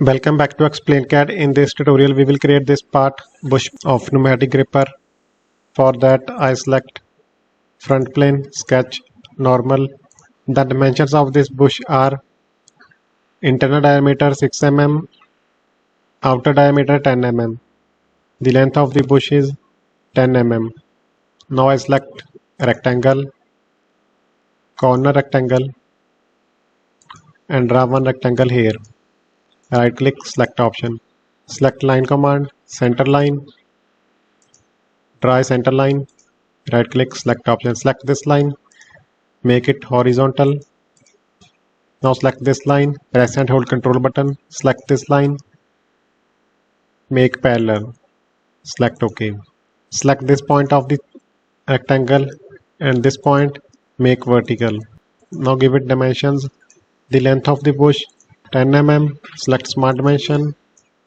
Welcome back to Explain CAD. In this tutorial we will create this part bush of pneumatic gripper. For that I select front plane, sketch, normal. The dimensions of this bush are internal diameter 6 mm, outer diameter 10 mm. The length of the bush is 10 mm. Now I select rectangle, corner rectangle and draw one rectangle here. Right click, select option. Select line command, center line, draw a center line. Right click, select option. Select this line, make it horizontal. Now select this line, press and hold control button. Select this line, make parallel. Select OK. Select this point of the rectangle and this point, make vertical. Now give it dimensions. The length of the bush 10 mm. Select smart dimension.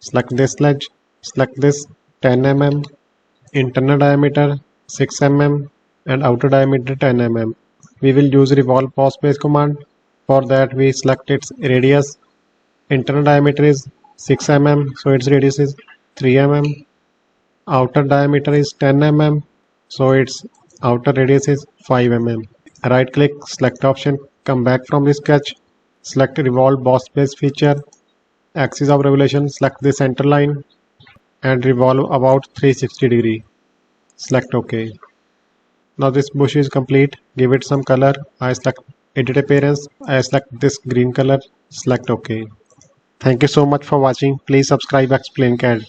Select this ledge. Select this 10 mm. Internal diameter 6 mm and outer diameter 10 mm. We will use revolve boss base command. For that we select its radius. Internal diameter is 6 mm, so its radius is 3 mm. Outer diameter is 10 mm, so its outer radius is 5 mm. Right click, select option, come back from the sketch, select revolve boss base feature, axis of revolution, select the center line and revolve about 360 degree. Select OK. Now this bush is complete. Give it some color. I select edit appearance. I select this green color. Select OK. Thank you so much for watching. Please subscribe Explain CAD.